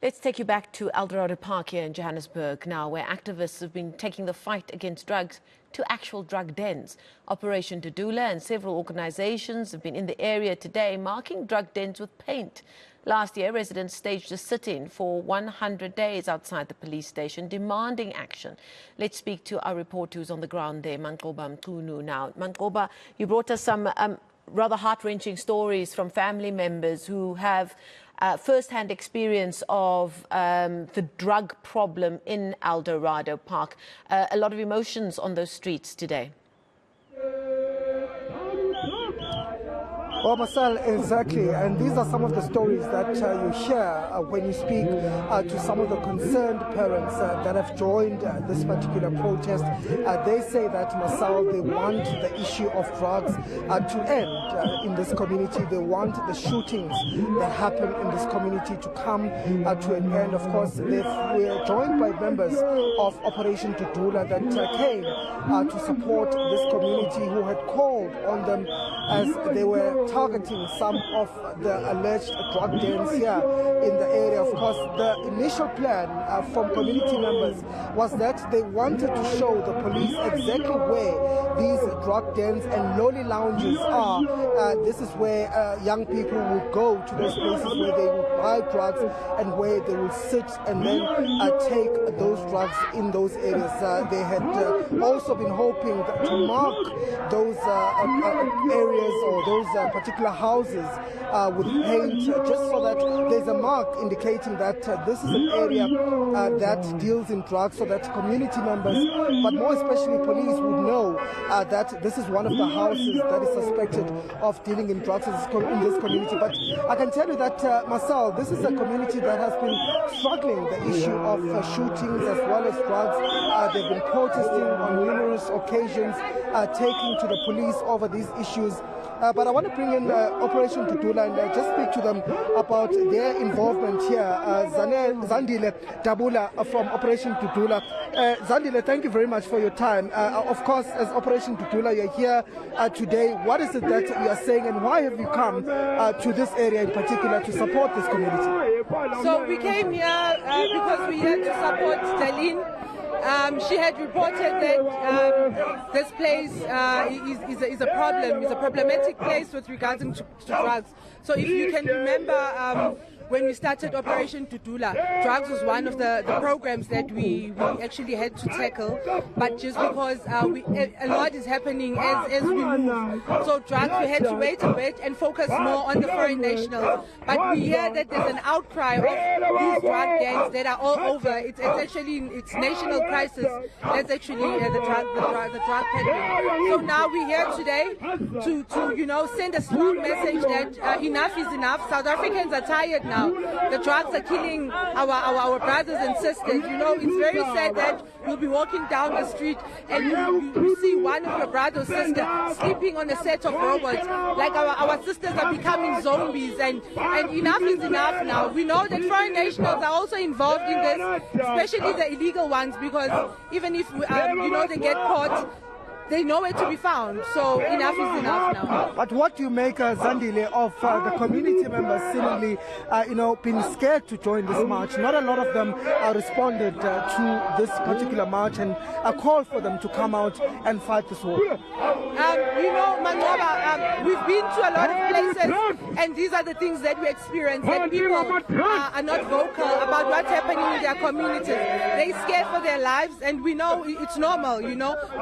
Let's take you back to Eldorado Park here in Johannesburg now, where activists have been taking the fight against drugs to actual drug dens. Operation Dudula and several organizations have been in the area today marking drug dens with paint. Last year, residents staged a sit-in for 100 days outside the police station demanding action. Let's speak to our reporter who's on the ground there, Manqoba Mchunu now. Manqoba, you brought us some rather heart-wrenching stories from family members who have first-hand experience of the drug problem in Eldorado Park. A lot of emotions on those streets today. Well, Marcel, exactly. And these are some of the stories that you hear when you speak to some of the concerned parents that have joined this particular protest. They say that, Marcel, they want the issue of drugs to end in this community. They want the shootings that happen in this community to come to an end. Of course, we're joined by members of Operation Dudula that came to support this community who had called on them as they were targeting some of the alleged drug dens here in the area. Of course, the initial plan from community members was that they wanted to show the police exactly where these drug dens and lolly lounges are. This is where young people would go to those places where they would buy drugs and where they would sit and then take those drugs in those areas. They had also been hoping to mark those areas or those particular houses with paint, just so that there's a mark indicating that this is an area that deals in drugs, so that community members, but more especially police, would know that this is one of the houses that is suspected of dealing in drugs in this community. But I can tell you that, Marcel, this is a community that has been struggling the issue of shootings as well as drugs. They've been protesting on numerous occasions, taking to the police over these issues. But I want to bring in Operation Dudula and just speak to them about their involvement here. Zandile Dabula from Operation Dudula. Zandile, thank you very much for your time. Of course, as Operation Dudula, you're here today. What is it that you are saying, and why have you come to this area in particular to support this community? So we came here because we had to support Stalin. She had reported that this place is a problem, is a problematic place with regards to drugs. So if you can remember, when we started Operation Dudula, drugs was one of the programs that we actually had to tackle, but just because a lot is happening as we move. So drugs, we had to wait a bit and focus more on the foreign nationals. But we hear that there's an outcry of these drug gangs that are all over. It's national crisis. That's actually the drug peddling. So now we're here today to send a strong message that enough is enough. South Africans are tired now. The drugs are killing our brothers and sisters. It's very sad that you'll be walking down the street and you see one of your brother or sister sleeping on a set of robots. Like our sisters are becoming zombies, and enough is enough now. We know that foreign nationals are also involved in this, especially the illegal ones, because even if they get caught, they know where to be found. So enough is enough now. But what do you make, Zandile, of the community members seemingly, being scared to join this march? Not a lot of them responded to this particular march and called for them to come out and fight this war. Manqoba, we've been to a lot of places, and these are the things that we experience, that people are not vocal about what's happening in their communities. They're scared for their lives, and we know it's normal,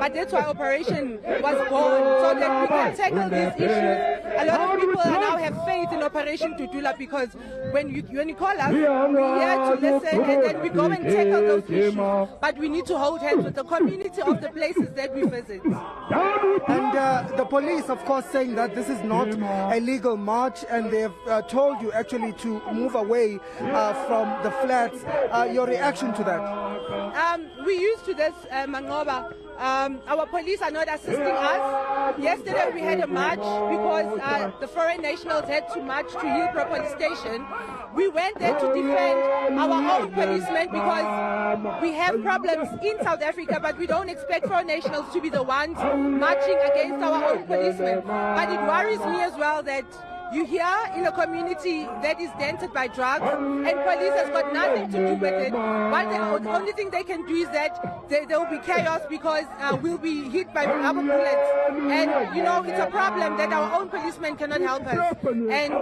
but that's why Operation was born, so that we can tackle these issues. A lot of people now have faith in Operation Dudula, because when you call us, we're here to listen, and then we go and tackle those issues. But we need to hold hands with the community of the places that we visit. And the police, of course, saying that this is not a legal march, and they've told you actually to move away from the flats. Your reaction to that? We're used to this, Manqoba. Our police are not assisting us. Yesterday we had a march because the foreign nationals had to march to Hillbrow Police Station. We went there to defend our own policemen, because we have problems in South Africa, but we don't expect foreign nationals to be the ones marching against our own policemen. But it worries me as well that you here in a community that is dented by drugs, and police has got nothing to do with it. The only thing they can do is that there will be chaos because we'll be hit by rubber bullets. And, you know, it's a problem that our own policemen cannot help us. And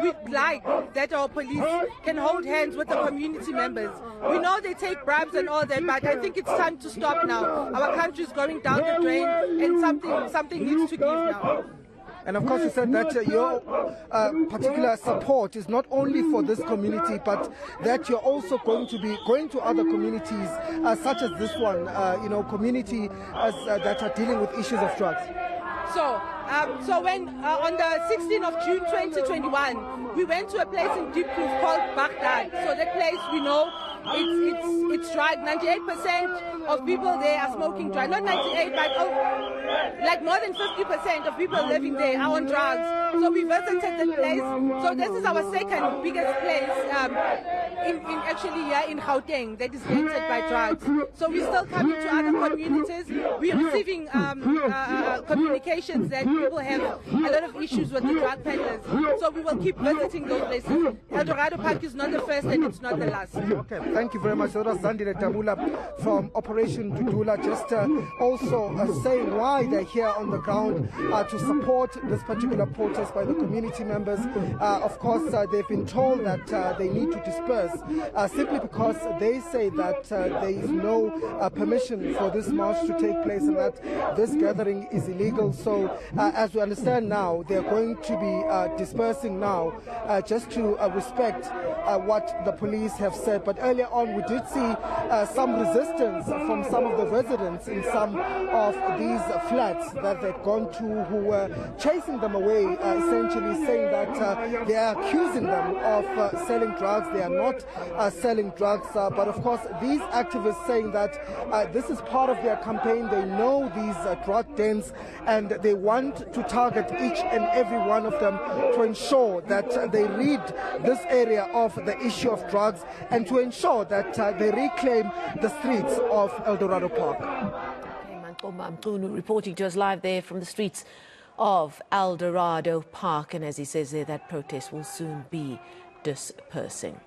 we'd like that our police can hold hands with the community members. We know they take bribes and all that, but I think it's time to stop now. Our country is going down the drain, and something needs to give now. And of course, you said that your particular support is not only for this community, but that you're also going to be going to other communities such as this one, you know, community that are dealing with issues of drugs. So when on the 16th of June 2021, we went to a place in Deep Kloof called Baghdad. So that place, we know, it's drug. 98% of people there are smoking drugs. Not 98, but like more than 50% of people living there are on drugs. So we visited the place. So this is our second biggest place in Gauteng that is dented by drugs. So we're still coming to other communities. We're receiving communications that people have a lot of issues with the drug peddlers. So we will keep visiting those places. Eldorado Park is not the first and it's not the last. Okay, thank you very much. So that's Zandile Tabula from Operation Dudula, just also saying why they're here on the ground to support this particular protest by the community members. Of course, they've been told that they need to disperse simply because they say that there is no permission for this march to take place and that this gathering is illegal. So as we understand now, they're going to be dispersing now just to respect what the police have said. But earlier on, we did see some resistance from some of the residents in some of these flats that they'd gone to, who were chasing them away, essentially saying that they are accusing them of selling drugs. They are not selling drugs. But of course, these activists saying that this is part of their campaign. They know these drug dens and they want to target each and every one of them to ensure that they rid this area of the issue of drugs and to ensure that they reclaim the streets of Eldorado Park. Okay, Manqoba Mchunu reporting to us live there from the streets of Eldorado Park. And as he says there, that protest will soon be dispersing.